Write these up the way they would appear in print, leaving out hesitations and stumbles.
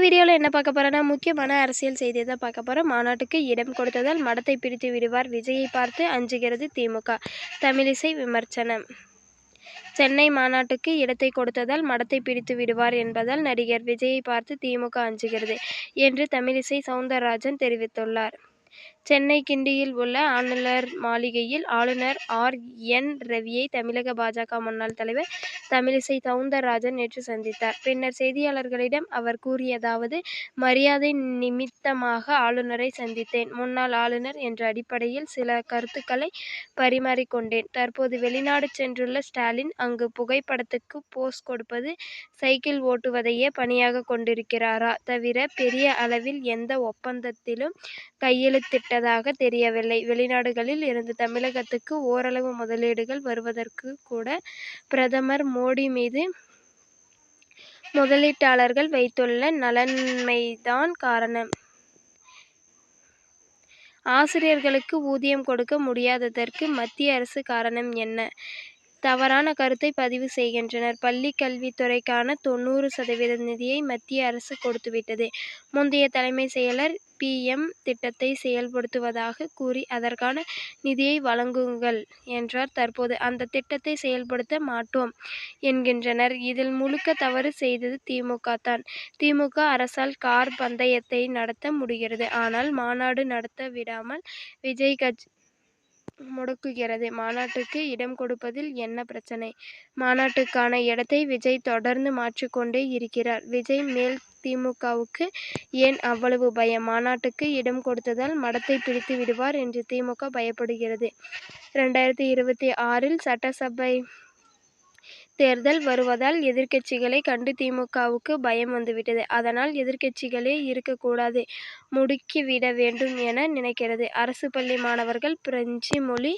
வீடியோவில் என்ன பார்க்க போகிறோன்னா, முக்கியமான அரசியல் செய்தியை தான் பார்க்க போகிறோம். மாநாட்டுக்கு இடம் கொடுத்ததால் மடத்தை பிடித்து விடுவார், விஜயை பார்த்து அஞ்சுகிறது திமுக. தமிழிசை விமர்சனம். சென்னை மாநாட்டுக்கு இடத்தை கொடுத்ததால் மடத்தை பிடித்து விடுவார் என்பதால் நடிகர் விஜயை பார்த்து திமுக அஞ்சுகிறது என்று தமிழிசை சவுந்தரராஜன் தெரிவித்துள்ளார். சென்னை கிண்டியில் உள்ள ஆளுநர் மாளிகையில் ஆளுநர் ஆர்.என். ரவியை தமிழக பாஜக முன்னாள் தலைவர் தமிழிசை சவுந்தரராஜன் நேற்று சந்தித்தார். பின்னர் செய்தியாளர்களிடம் அவர் கூறியதாவது: மரியாதை நிமித்தமாக ஆளுநரை சந்தித்தேன். முன்னாள் ஆளுநர் என்ற அடிப்படையில் சில கருத்துக்களை பரிமாறிக்கொண்டேன். தற்போது வெளிநாடு சென்றுள்ள ஸ்டாலின் அங்கு புகைப்படத்துக்கு போஸ் கொடுப்பது, சைக்கிள் ஓட்டுவதையே பணியாக கொண்டிருக்கிறாரா தவிர பெரிய அளவில் எந்த ஒப்பந்தத்திலும் கையெழுத்திட்டதாக தெரியவில்லை. வெளிநாடுகளில் இருந்து தமிழகத்துக்கு ஓரளவு முதலீடுகள் வருவதற்கு கூட பிரதமர் மோடி மீது முதலீட்டாளர்கள் வைத்துள்ள நலன்மைதான் காரணம். ஆசிரியர்களுக்கு ஊதியம் கொடுக்க முடியாததற்கு மத்திய அரசு காரணம் என்ன? தவறான கருத்தை பதிவு செய்கின்றனர். பள்ளி கல்வித்துறைக்கான 90% நிதியை மத்திய அரசு கொடுத்துவிட்டது. முந்தைய தலைமை செயலர் PM திட்டத்தை செயல்படுத்துவதாக கூறி அதற்கான நிதியை வழங்குங்கள் என்றார். தற்போது அந்த திட்டத்தை செயல்படுத்த மாட்டோம் என்கின்றனர். இதில் முழுக்க தவறு செய்தது திமுக தான். திமுக அரசால் கார் பந்தயத்தை நடத்த முடிகிறது. ஆனால் மாநாடு நடத்த விடாமல் விஜய் கட்சி முடக்குகிறது. மாநாட்டுக்கு இடம் கொடுப்பதில் என்ன பிரச்சனை? மாநாட்டுக்கான இடத்தை விஜய் தொடர்ந்து மாற்றிக்கொண்டே இருக்கிறார். விஜய் மேல் திமுகவுக்கு ஏன் அவ்வளவு பயம்? மாநாட்டுக்கு இடம் கொடுத்ததால் மடத்தை பிடித்து விடுவார் என்று திமுக பயப்படுகிறது. 2026 சட்டசபை தேர்தல் வருவதால் எதிர்க்கட்சிகளை கண்டு திமுகவுக்கு பயம் வந்துவிட்டது. அதனால் எதிர்க்கட்சிகளே இருக்கக்கூடாது, முடுக்கிவிட வேண்டும் என நினைக்கிறது. அரசு பள்ளி மாணவர்கள் பிரெஞ்சு மொழி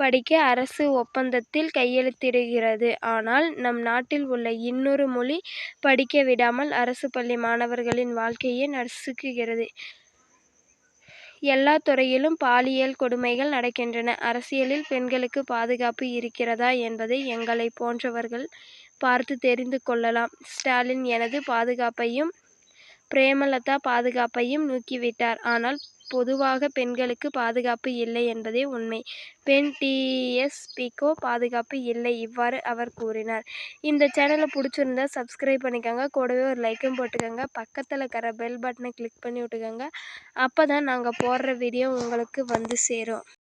படிக்க அரசு ஒப்பந்தத்தில் கையெழுத்திடுகிறது. ஆனால் நம் நாட்டில் உள்ள இன்னொரு மொழி படிக்க விடாமல் அரசு பள்ளி மாணவர்களின் வாழ்க்கையை நசுக்குகிறது. எல்லா துறையிலும் பாலியல் கொடுமைகள் நடக்கின்றன. அரசியலில் பெண்களுக்கு பாதுகாப்பு இருக்கிறதா என்பதை எங்களை போன்றவர்கள் பார்த்து தெரிந்து கொள்ளலாம். ஸ்டாலின் எனது பாதுகாப்பையும் பிரேமலதா பாதுகாப்பையும் நீக்கிவிட்டார். ஆனால் பொதுவாக பெண்களுக்கு பாதுகாப்பு இல்லை என்பதே உண்மை. பெண் DSPக்கோ பாதுகாப்பு இல்லை. இவ்வாறு அவர் கூறினார். இந்த சேனலை பிடிச்சிருந்தா சப்ஸ்கிரைப் பண்ணிக்கோங்க. கூடவே ஒரு லைக்கும் போட்டுக்கோங்க. பக்கத்தில் இருக்கிற பெல் பட்டனை கிளிக் பண்ணி விட்டுக்கோங்க. அப்போ தான் நாங்கள் போடுற வீடியோ உங்களுக்கு வந்து சேரும்.